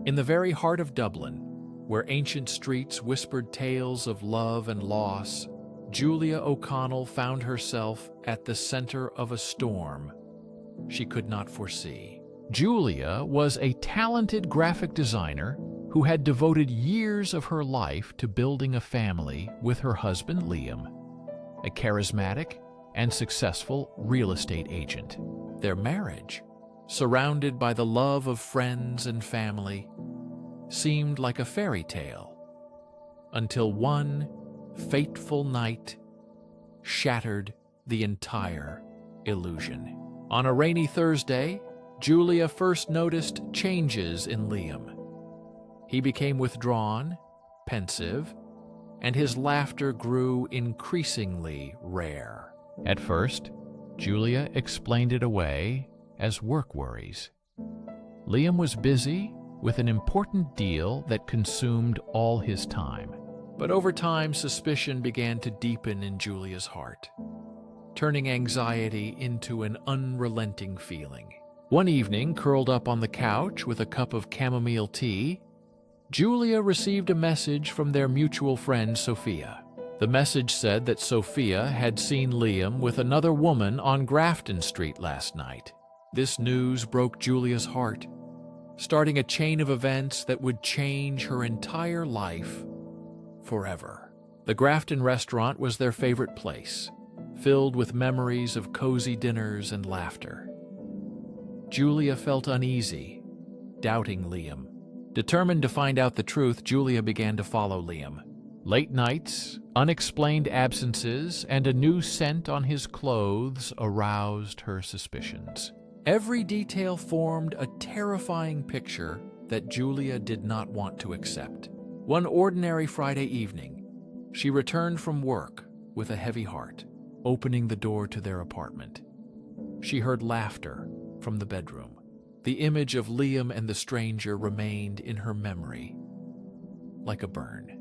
In the very heart of Dublin, where ancient streets whispered tales of love and loss, Julia O'Connell found herself at the center of a storm she could not foresee. Julia was a talented graphic designer who had devoted years of her life to building a family with her husband Liam, a charismatic and successful real estate agent. Their marriage, surrounded by the love of friends and family, seemed like a fairy tale, until one fateful night shattered the entire illusion. On a rainy Thursday, Julia first noticed changes in Liam. He became withdrawn, pensive, and his laughter grew increasingly rare. At first, Julia explained it away as work worries. Liam was busy with an important deal that consumed all his time. But over time, suspicion began to deepen in Julia's heart, turning anxiety into an unrelenting feeling. One evening, curled up on the couch with a cup of chamomile tea, Julia received a message from their mutual friend, Sophia. The message said that Sophia had seen Liam with another woman on Grafton Street last night. This news broke Julia's heart, starting a chain of events that would change her entire life forever. The Grafton restaurant was their favorite place, filled with memories of cozy dinners and laughter. Julia felt uneasy, doubting Liam. Determined to find out the truth, Julia began to follow Liam. Late nights, unexplained absences, and a new scent on his clothes aroused her suspicions. Every detail formed a terrifying picture that Julia did not want to accept. One ordinary Friday evening, she returned from work with a heavy heart, opening the door to their apartment. She heard laughter from the bedroom. The image of Liam and the stranger remained in her memory, like a burn.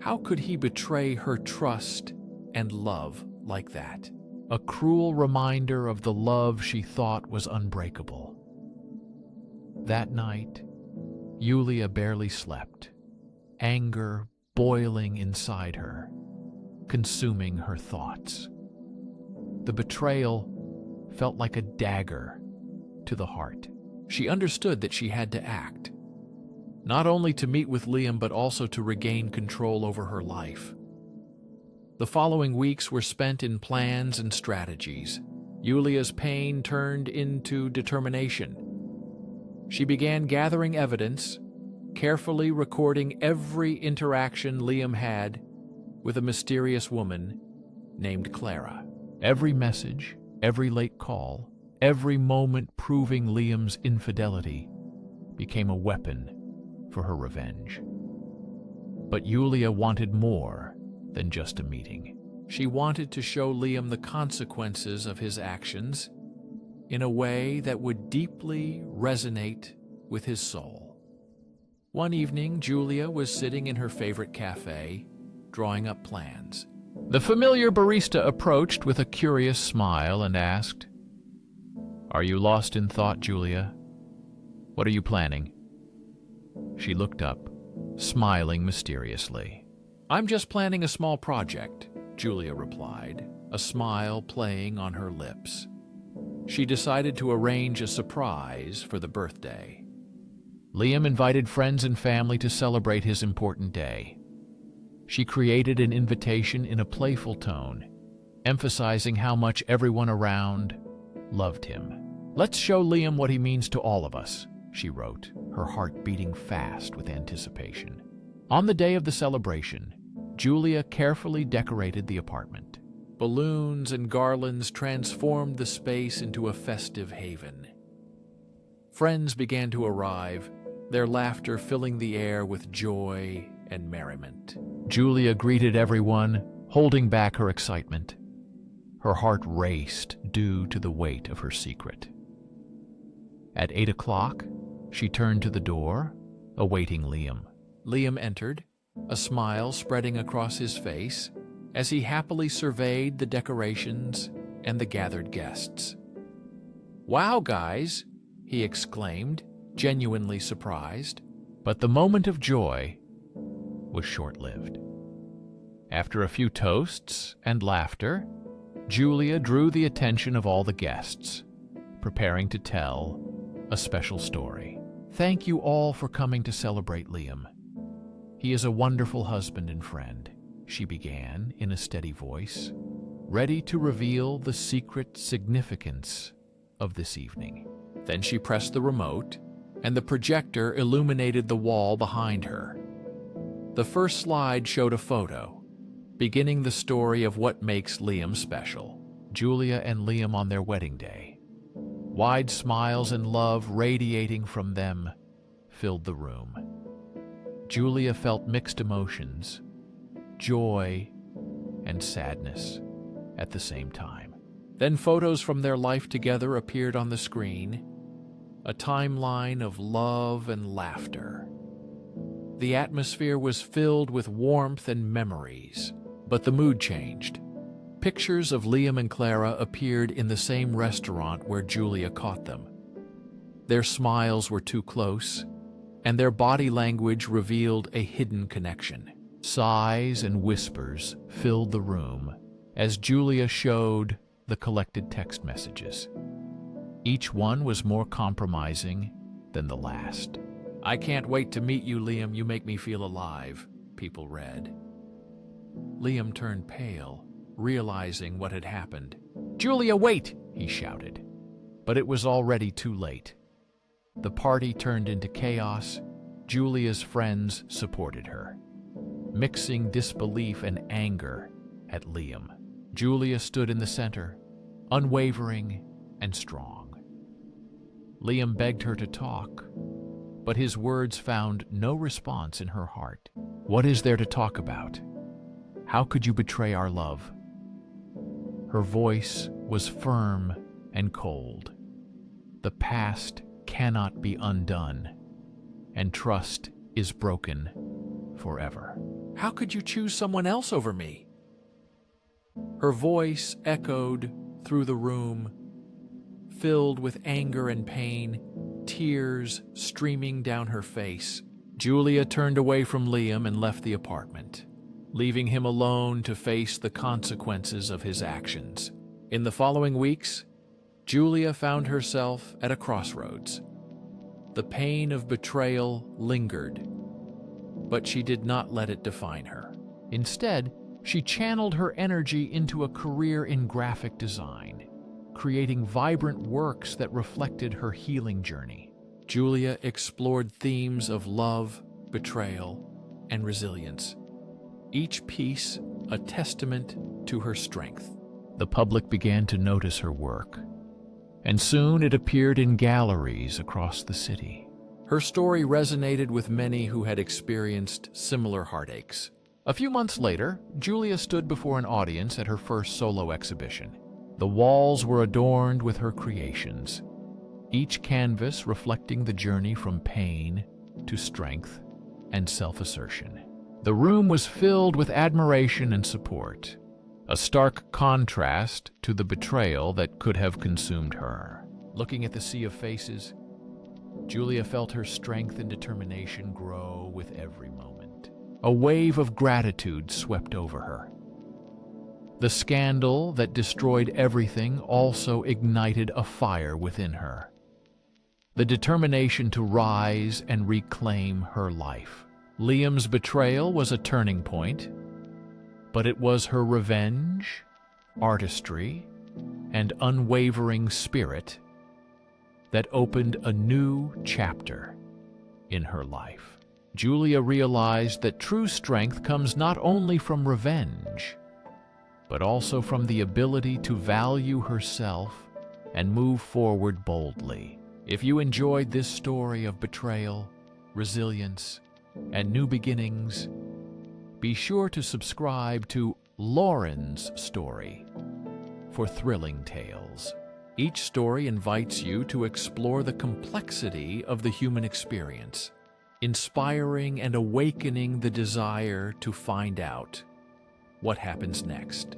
How could he betray her trust and love like that? A cruel reminder of the love she thought was unbreakable. That night, Julia barely slept, anger boiling inside her, consuming her thoughts. The betrayal felt like a dagger to the heart. She understood that she had to act, not only to meet with Liam but also to regain control over her life. The following weeks were spent in plans and strategies. Julia's pain turned into determination. She began gathering evidence, carefully recording every interaction Liam had with a mysterious woman named Clara. Every message, every late call, every moment proving Liam's infidelity became a weapon for her revenge. But Julia wanted more than just a meeting. She wanted to show Liam the consequences of his actions in a way that would deeply resonate with his soul. One evening, Julia was sitting in her favorite cafe, drawing up plans. The familiar barista approached with a curious smile and asked, "Are you lost in thought, Julia? What are you planning?" She looked up, smiling mysteriously. "I'm just planning a small project," Julia replied, a smile playing on her lips. She decided to arrange a surprise for the birthday. Liam invited friends and family to celebrate his important day. She created an invitation in a playful tone, emphasizing how much everyone around loved him. "Let's show Liam what he means to all of us," she wrote, her heart beating fast with anticipation. On the day of the celebration, Julia carefully decorated the apartment. Balloons and garlands transformed the space into a festive haven. Friends began to arrive, their laughter filling the air with joy and merriment. Julia greeted everyone, holding back her excitement. Her heart raced due to the weight of her secret. At 8 o'clock, she turned to the door, awaiting Liam. Liam entered, a smile spreading across his face as he happily surveyed the decorations and the gathered guests. "Wow, guys!" he exclaimed, genuinely surprised. But the moment of joy was short-lived. After a few toasts and laughter, Julia drew the attention of all the guests, preparing to tell a special story. "Thank you all for coming to celebrate Liam. He is a wonderful husband and friend," she began in a steady voice, ready to reveal the secret significance of this evening. Then she pressed the remote, and the projector illuminated the wall behind her. The first slide showed a photo, beginning the story of what makes Liam special. Julia and Liam on their wedding day. Wide smiles and love radiating from them filled the room. Julia felt mixed emotions, joy and sadness at the same time. Then photos from their life together appeared on the screen, a timeline of love and laughter. The atmosphere was filled with warmth and memories, but the mood changed. Pictures of Liam and Clara appeared in the same restaurant where Julia caught them. Their smiles were too close, and their body language revealed a hidden connection. Sighs and whispers filled the room as Julia showed the collected text messages. Each one was more compromising than the last. "I can't wait to meet you, Liam. You make me feel alive," people read. Liam turned pale, realizing what had happened. "Julia, wait!" he shouted. But it was already too late. The party turned into chaos. Julia's friends supported her, mixing disbelief and anger at Liam. Julia stood in the center, unwavering and strong. Liam begged her to talk, but his words found no response in her heart. "What is there to talk about? How could you betray our love?" Her voice was firm and cold. "The past cannot be undone, and trust is broken forever." "How could you choose someone else over me?" Her voice echoed through the room, filled with anger and pain, tears streaming down her face. Julia turned away from Liam and left the apartment, leaving him alone to face the consequences of his actions. In the following weeks, Julia found herself at a crossroads. The pain of betrayal lingered, but she did not let it define her. Instead, she channeled her energy into a career in graphic design, creating vibrant works that reflected her healing journey. Julia explored themes of love, betrayal, and resilience, each piece a testament to her strength. The public began to notice her work, and soon it appeared in galleries across the city. Her story resonated with many who had experienced similar heartaches. A few months later, Julia stood before an audience at her first solo exhibition. The walls were adorned with her creations, each canvas reflecting the journey from pain to strength and self-assertion. The room was filled with admiration and support, a stark contrast to the betrayal that could have consumed her. Looking at the sea of faces, Julia felt her strength and determination grow with every moment. A wave of gratitude swept over her. The scandal that destroyed everything also ignited a fire within her, the determination to rise and reclaim her life. Liam's betrayal was a turning point, but it was her revenge, artistry, and unwavering spirit that opened a new chapter in her life. Julia realized that true strength comes not only from revenge, but also from the ability to value herself and move forward boldly. If you enjoyed this story of betrayal, resilience, and new beginnings, be sure to subscribe to Lauren's Story for thrilling tales. Each story invites you to explore the complexity of the human experience, inspiring and awakening the desire to find out what happens next.